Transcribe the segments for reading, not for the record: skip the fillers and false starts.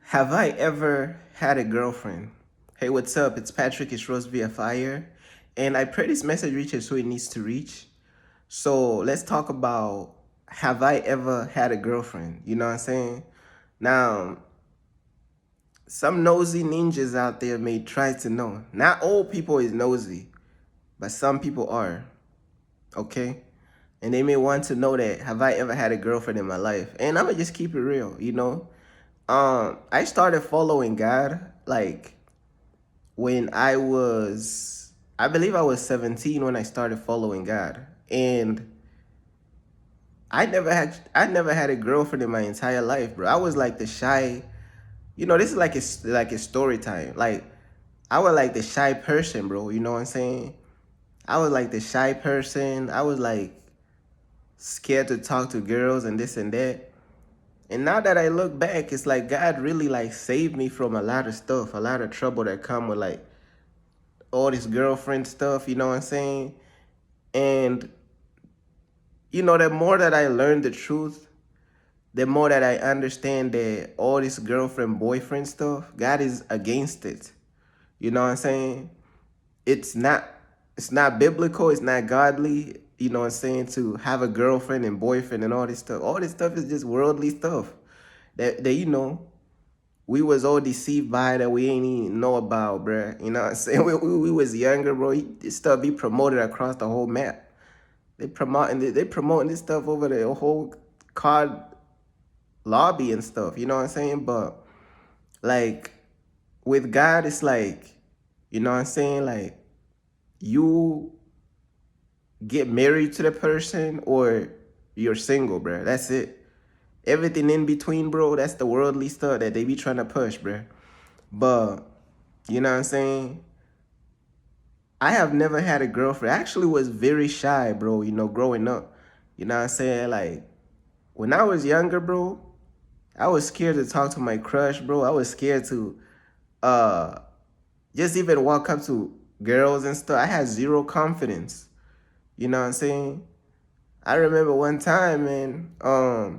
Have I ever had a girlfriend? Hey, what's up? It's Patrick, it's Rose via Fire. And I pray this message reaches who it needs to reach. So let's talk about, have I ever had a girlfriend? You know what I'm saying? Now, some nosy ninjas out there may try to know. Not all people is nosy, but some people are. Okay? And they may want to know that, have I ever had a girlfriend in my life? And I'm gonna just keep it real. I started following God like when I believe I was 17 when I started following God. And I never had a girlfriend in my entire life, bro. I was like the shy, this is like a story time. Like I was like the shy person, bro. You know what I'm saying? I was like the shy person. I was like scared to talk to girls and this and that. And now that I look back, it's like God really like saved me from a lot of stuff, a lot of trouble that come with like all this girlfriend stuff, you know what I'm saying? And the more that I learn the truth, the more that I understand that all this girlfriend boyfriend stuff, God is against it. You know what I'm saying? It's not it's not biblical, it's not godly, you know what I'm saying, to have a girlfriend and boyfriend and all this stuff. All this stuff is just worldly stuff. That we was all deceived by that we ain't even know about, bruh. You know what I'm saying? We was younger, bro. This stuff be promoted across the whole map. They promoting this stuff over the whole card lobby and stuff. You know what I'm saying? But like with God, it's like, you know what I'm saying? Like you get married to the person or you're single, bro. That's it. Everything in between, bro, that's the worldly stuff that they be trying to push, bro. But you know what I'm saying? I have never had a girlfriend. I actually was very shy, bro, growing up. You know what I'm saying? Like when I was younger, bro, I was scared to talk to my crush, bro. I was scared to uh just even walk up to girls and stuff. I had zero confidence. You know what I'm saying? I remember one time, man, I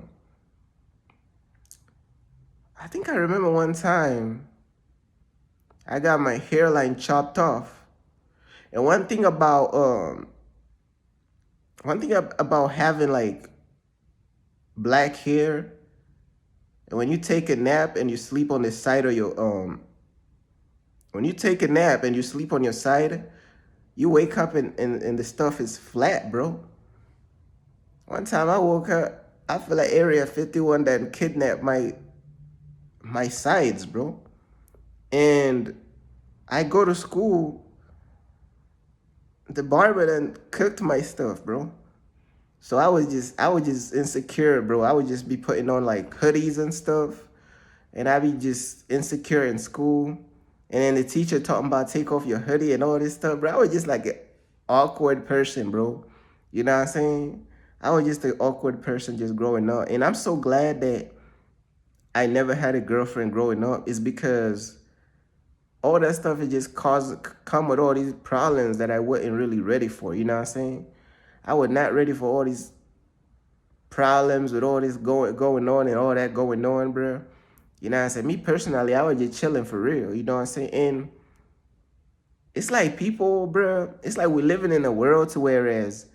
think I remember one time I got my hairline chopped off. And one thing about having like black hair, and when you take a nap and you sleep on the side of your when you take a nap and you sleep on your side, you wake up and the stuff is flat, bro. One time I woke up, I feel like Area 51 that kidnapped my sides, bro. And I go to school, the barber then cooked my stuff, bro. So I was just insecure, bro. I would just be putting on like hoodies and stuff, and I be just insecure in school. And then the teacher talking about take off your hoodie and all this stuff, bro. I was just like an awkward person, bro. You know what I'm saying? I was just an awkward person just growing up. And I'm so glad that I never had a girlfriend growing up. Is because all that stuff is just come with all these problems that I wasn't really ready for. You know what I'm saying? I was not ready for all these problems with all this going on and all that going on, bro. You know what I'm saying? Me personally, I was just chilling for real. You know what I'm saying? And it's like people, bro. It's like we're living in a world to whereas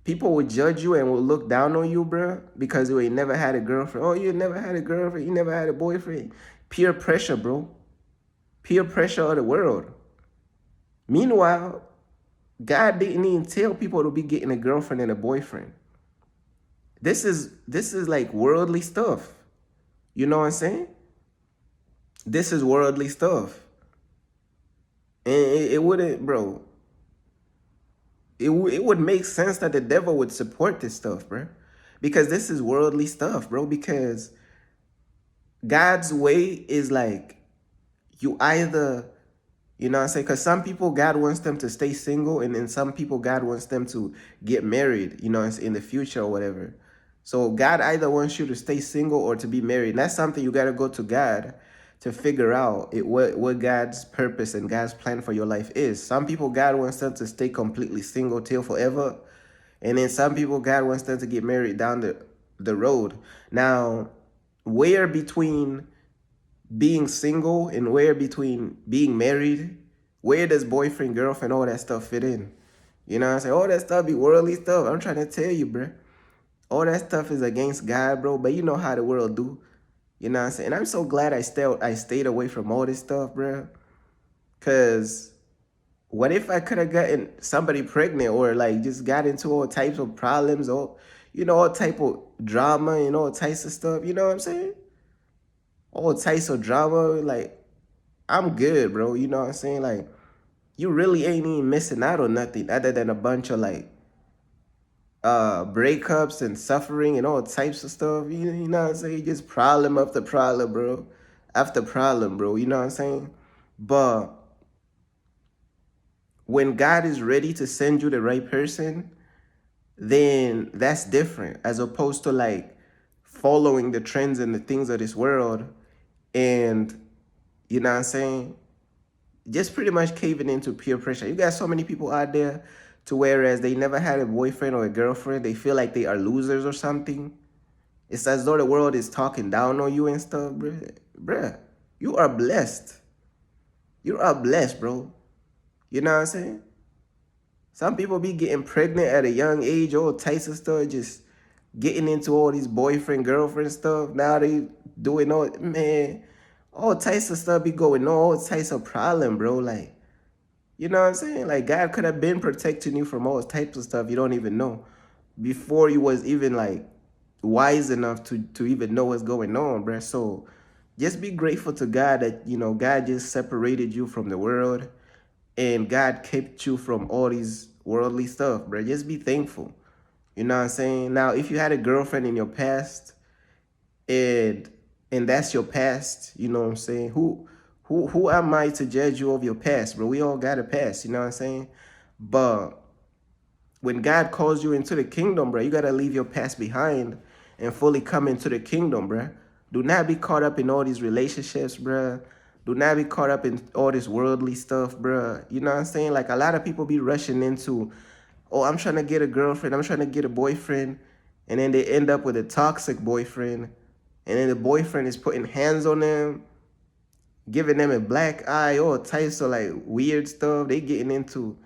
people will judge you and will look down on you, bro, because you ain't never had a girlfriend. Oh, you never had a girlfriend. You never had a boyfriend. Peer pressure, bro. Peer pressure of the world. Meanwhile, God didn't even tell people to be getting a girlfriend and a boyfriend. This is like worldly stuff. You know what I'm saying? This is worldly stuff. And it wouldn't, bro. It would make sense that the devil would support this stuff, bro. Because this is worldly stuff, bro. Because God's way is like you either, you know what I'm saying? Because some people, God wants them to stay single, and then some people, God wants them to get married, in the future or whatever. So God either wants you to stay single or to be married. And that's something you got to go to God to figure out what God's purpose and God's plan for your life is. Some people, God wants them to stay completely single till forever. And then some people, God wants them to get married down the road. Now, where between being single and where between being married, where does boyfriend, girlfriend, all that stuff fit in? You know what I'm saying? All that stuff be worldly stuff. I'm trying to tell you, bro. All that stuff is against God, bro. But you know how the world do. You know what I'm saying? And I'm so glad I stayed away from all this stuff, bro. Cause what if I could have gotten somebody pregnant or like just got into all types of problems or all type of drama and all types of stuff, you know what I'm saying? All types of drama, like I'm good, bro. You know what I'm saying? Like you really ain't even missing out on nothing other than a bunch of like breakups and suffering and all types of stuff. You know what I'm saying? Just problem after problem, bro. After problem, bro. You know what I'm saying? But when God is ready to send you the right person, then that's different as opposed to like following the trends and the things of this world and you know what I'm saying? Just pretty much caving into peer pressure. You got so many people out there to whereas they never had a boyfriend or a girlfriend, they feel like they are losers or something. It's as though the world is talking down on you and stuff, bruh. Bruh, you are blessed. You are blessed, bro. You know what I'm saying? Some people be getting pregnant at a young age, all types of stuff, just getting into all these boyfriend, girlfriend stuff. Now they doing all, man, all types of stuff be going on, all types of problem, bro. Like, you know what I'm saying? Like, God could have been protecting you from all types of stuff you don't even know before you was even like wise enough to even know what's going on, bro. So just be grateful to God that, God just separated you from the world and God kept you from all these worldly stuff, bro. Just be thankful. You know what I'm saying? Now, if you had a girlfriend in your past and that's your past, you know what I'm saying? Who am I to judge you of your past, bro? We all got a past, you know what I'm saying? But when God calls you into the kingdom, bro, you gotta leave your past behind and fully come into the kingdom, bro. Do not be caught up in all these relationships, bro. Do not be caught up in all this worldly stuff, bro. You know what I'm saying? Like a lot of people be rushing into, oh, I'm trying to get a girlfriend, I'm trying to get a boyfriend, and then they end up with a toxic boyfriend, and then the boyfriend is putting hands on them, giving them a black eye, all types of like weird stuff. They getting into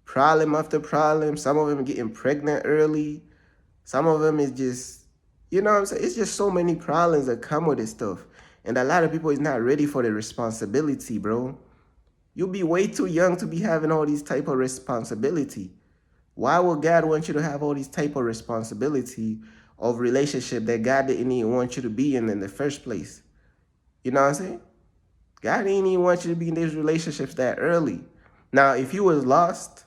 problem after problem. Some of them getting pregnant early. Some of them is just, you know what I'm saying? It's just so many problems that come with this stuff. And a lot of people is not ready for the responsibility, bro. You'll be way too young to be having all these type of responsibility. Why would God want you to have all these type of responsibility of relationship that God didn't even want you to be in the first place? You know what I'm saying? God didn't even want you to be in these relationships that early. Now, if you was lost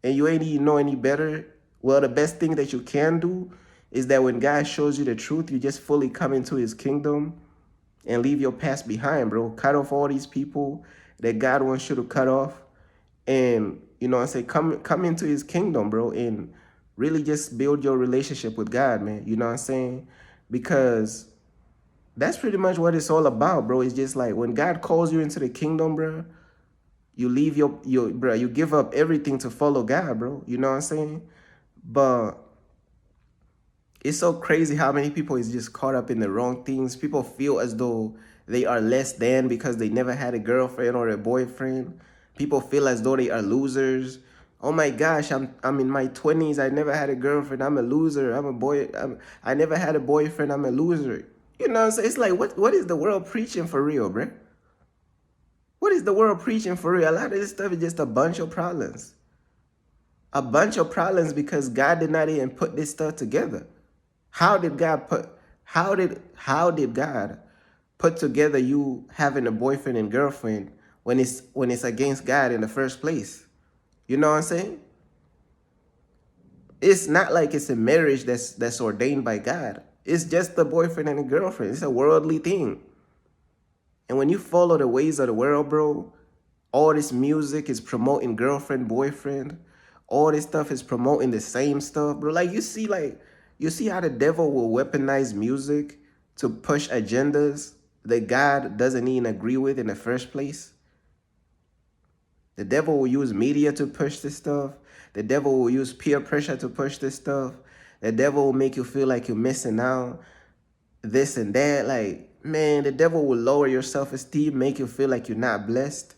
and you ain't even know any better, well, the best thing that you can do is that when God shows you the truth, you just fully come into his kingdom and leave your past behind, bro. Cut off all these people that God wants you to cut off. And, I say, come into his kingdom, bro, and really just build your relationship with God, man. You know what I'm saying? Because that's pretty much what it's all about, bro. It's just like when God calls you into the kingdom, bro, you leave you give up everything to follow God, bro. You know what I'm saying? But it's so crazy how many people is just caught up in the wrong things. People feel as though they are less than because they never had a girlfriend or a boyfriend. People feel as though they are losers. Oh my gosh, I'm in my 20s. I never had a girlfriend. I'm a loser. I never had a boyfriend. I'm a loser. You know what I'm saying? It's like what is the world preaching for real, bro? What is the world preaching for real? A lot of this stuff is just a bunch of problems. A bunch of problems because God did not even put this stuff together. How did God put together you having a boyfriend and girlfriend when it's against God in the first place? You know what I'm saying? It's not like it's a marriage that's ordained by God. It's just a boyfriend and a girlfriend. It's a worldly thing. And when you follow the ways of the world, bro, all this music is promoting girlfriend, boyfriend. All this stuff is promoting the same stuff, bro. Like you see how the devil will weaponize music to push agendas that God doesn't even agree with in the first place. The devil will use media to push this stuff. The devil will use peer pressure to push this stuff. The devil will make you feel like you're missing out, this and that. Like, Man, the devil will lower your self-esteem, make you feel like you're not blessed.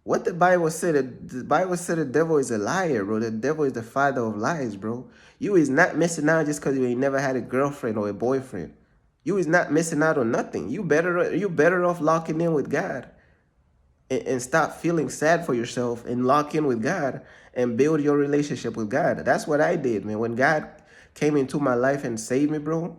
What the Bible said the devil is a liar, bro. The devil is the father of lies, bro. You is not missing out just because you ain't never had a girlfriend or a boyfriend. You is not missing out on nothing. You better off locking in with God and stop feeling sad for yourself and lock in with God and build your relationship with God. That's what I did, man. When God came into my life and saved me, bro,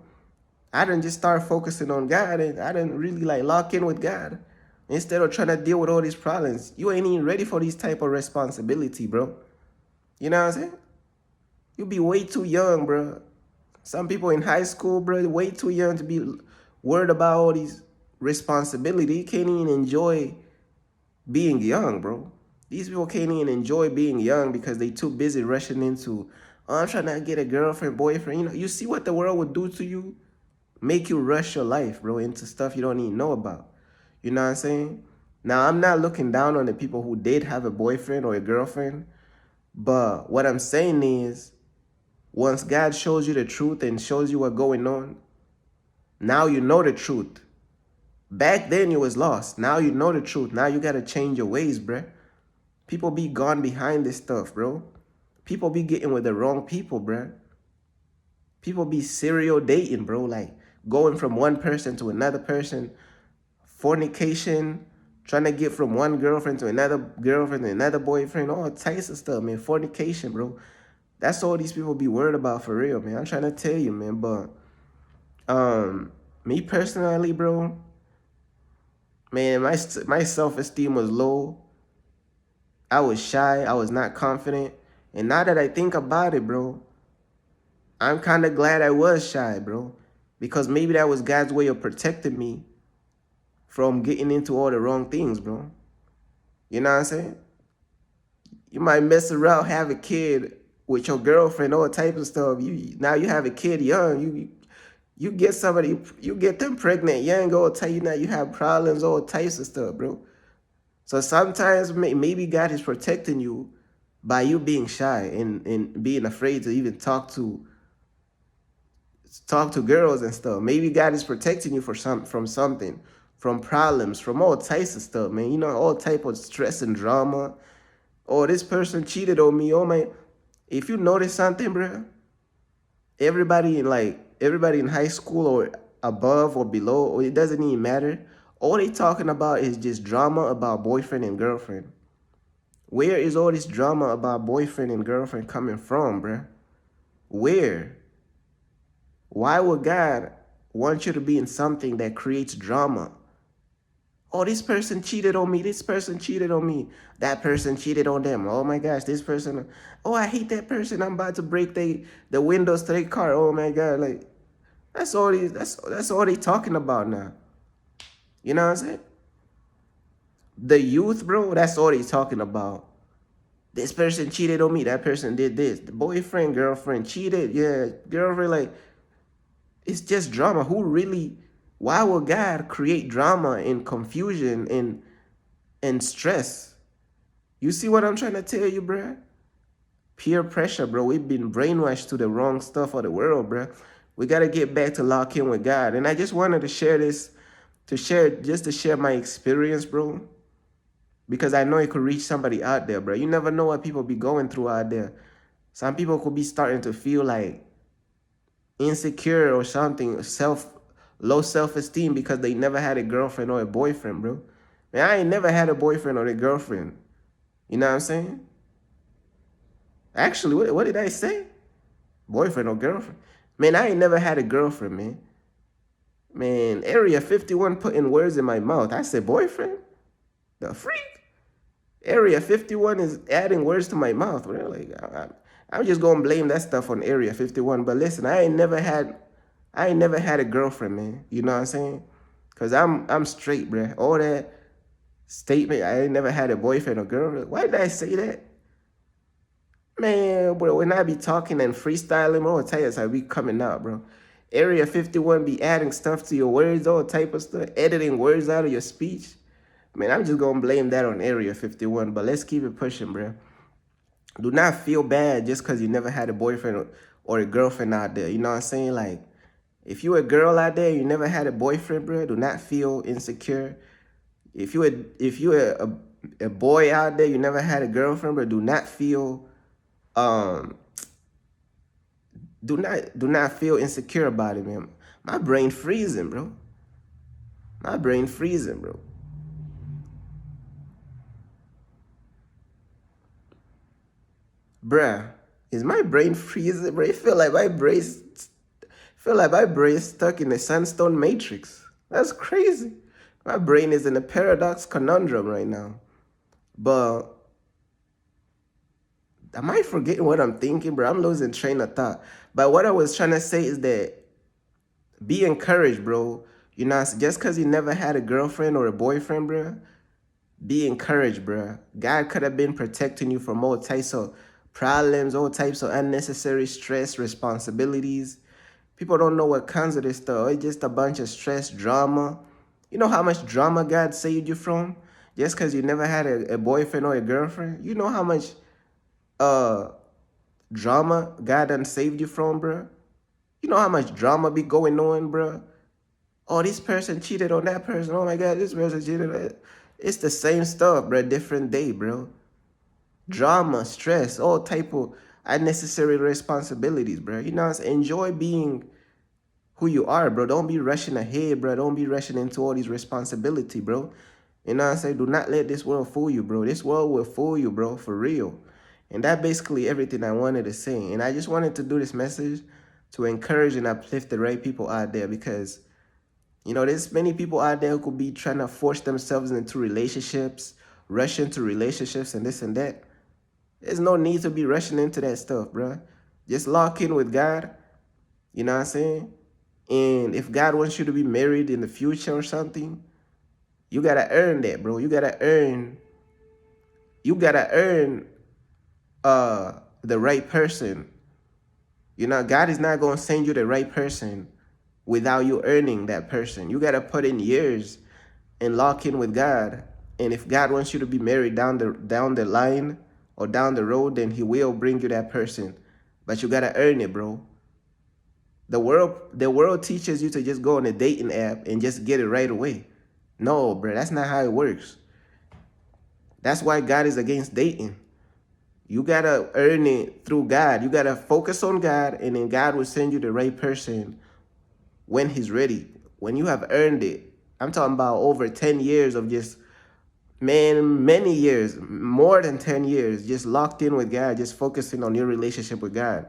I didn't just start focusing on God and I didn't really like lock in with God. Instead of trying to deal with all these problems, you ain't even ready for these type of responsibility, bro. You know what I'm saying? You be way too young, bro. Some people in high school, bro, way too young to be worried about all these responsibility. You can't even enjoy being young, bro. These people can't even enjoy being young because they too busy rushing into, oh, I'm trying to get a girlfriend, boyfriend. You know, you see what the world would do to you? Make you rush your life, bro, into stuff you don't even know about. You know what I'm saying? Now, I'm not looking down on the people who did have a boyfriend or a girlfriend, but what I'm saying is, once God shows you the truth and shows you what's going on, now you know the truth. Back then you was lost. Now you know the truth. Now you gotta change your ways, bruh. People be gone behind this stuff, bro. People be getting with the wrong people, bruh. People be serial dating, bro. Like going from one person to another person, fornication, trying to get from one girlfriend to another boyfriend, all types of stuff, man. Fornication, bro. That's all these people be worried about for real, man. I'm trying to tell you, man. But me personally, bro, man, my self-esteem was low. I was shy. I was not confident. And now that I think about it, bro, I'm kind of glad I was shy, bro. Because maybe that was God's way of protecting me from getting into all the wrong things, bro. You know what I'm saying? You might mess around, have a kid with your girlfriend, all types of stuff. Now you have a kid young. You get somebody, you get them pregnant young, go tell you now you have problems, all types of stuff, bro. So sometimes maybe God is protecting you by you being shy and being afraid to even talk to girls and stuff. Maybe God is protecting you from something, from problems, from all types of stuff, man. You know, all type of stress and drama. Oh, this person cheated on me. Oh my, if you notice something, bro, everybody in high school or above or below, or it doesn't even matter. All they talking about is just drama about boyfriend and girlfriend. Where is all this drama about boyfriend and girlfriend coming from, bruh? Where? Why would God want you to be in something that creates drama? Oh, this person cheated on me. This person cheated on me. That person cheated on them. Oh my gosh, this person. Oh, I hate that person. I'm about to break the windows to their car. Oh my God, like that's all they talking about now. You know what I'm saying? The youth, bro, that's all they talking about. This person cheated on me. That person did this. The boyfriend, girlfriend cheated. Yeah, girlfriend, like, it's just drama. Why would God create drama and confusion and stress? You see what I'm trying to tell you, bruh? Peer pressure, bro. We've been brainwashed to the wrong stuff of the world, bruh. We got to get back to lock in with God. And I just wanted to share this, to share my experience, bro. Because I know it could reach somebody out there, bro. You never know what people be going through out there. Some people could be starting to feel like insecure or something, low self-esteem because they never had a girlfriend or a boyfriend, bro. Man, I ain't never had a boyfriend or a girlfriend. You know what I'm saying? Actually, what did I say? Boyfriend or girlfriend? Man, I ain't never had a girlfriend, man. Man, Area 51 putting words in my mouth. I said boyfriend? The freak? Area 51 is adding words to my mouth. Bro. Like, I'm just gonna blame that stuff on Area 51. But listen, I ain't never had a girlfriend, man. You know what I'm saying? Cause I'm straight, bro. All that statement, I ain't never had a boyfriend or girlfriend. Why did I say that? Man, bro, when I be talking and freestyling, bro, I'll tell you how we coming out, bro. Area 51 be adding stuff to your words, all type of stuff, editing words out of your speech. Man, I'm just gonna blame that on Area 51, but let's keep it pushing, bro. Do not feel bad just because you never had a boyfriend or a girlfriend out there. You know what I'm saying? Like, If you a girl out there, you never had a boyfriend, bro, do not feel insecure. If you a boy out there, you never had a girlfriend, bro, do not feel um do not feel insecure about it, man. My brain freezing, bro. My brain freezing, bro. Bruh, is my brain freezing, bro? It feel like my brain stuck in the sandstone matrix. That's crazy. My brain is in a paradox conundrum right now. But am I forgetting what I'm thinking, bro? I'm losing train of thought. But what I was trying to say is that be encouraged, bro. You know, just because you never had a girlfriend or a boyfriend, bro, be encouraged, bro. God could have been protecting you from all types of problems, all types of unnecessary stress, responsibilities. People don't know what comes of this stuff. It's just a bunch of stress, drama. You know how much drama God saved you from? Just because you never had a boyfriend or a girlfriend? You know how much uh drama God done saved you from, bro? You know how much drama be going on, bro? Oh, this person cheated on that person. Oh my God, this person cheated on that. It's the same stuff, bro. Different day, bro. Drama, stress, all type of unnecessary responsibilities, bro. You know what I'm saying? Enjoy being who you are, bro. Don't be rushing ahead, bro. Don't be rushing into all these responsibility, bro. You know what I'm saying? Do not let this world fool you, bro. This world will fool you, bro, for real. And that's basically everything I wanted to say. And I just wanted to do this message to encourage and uplift the right people out there because, you know, there's many people out there who could be trying to force themselves into relationships, rush into relationships and this and that. There's no need to be rushing into that stuff, bro. Just lock in with God. You know what I'm saying? And if God wants you to be married in the future or something, you gotta earn that, bro. You gotta earn the right person. You know, God is not gonna send you the right person without you earning that person. You gotta put in years and lock in with God. And if God wants you to be married down the line or down the road, then He will bring you that person. But you gotta earn it, bro. The world teaches you to just go on a dating app and just get it right away. No, bro, that's not how it works. That's why God is against dating. You gotta earn it through God. You gotta focus on God, and then God will send you the right person when He's ready. When you have earned it. I'm talking about over 10 years of just, man, many years, more than 10 years, just locked in with God, just focusing on your relationship with God.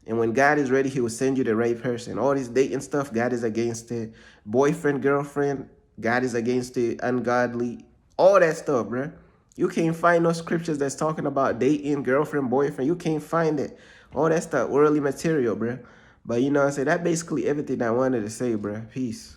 And when God is ready, He will send you the right person. All this dating stuff, God is against it. Boyfriend, girlfriend, God is against it. Ungodly, all that stuff, bro. You can't find no scriptures that's talking about dating, girlfriend, boyfriend. You can't find it. All that stuff, worldly material, bro. But you know what I'm saying? That's basically everything I wanted to say, bro. Peace.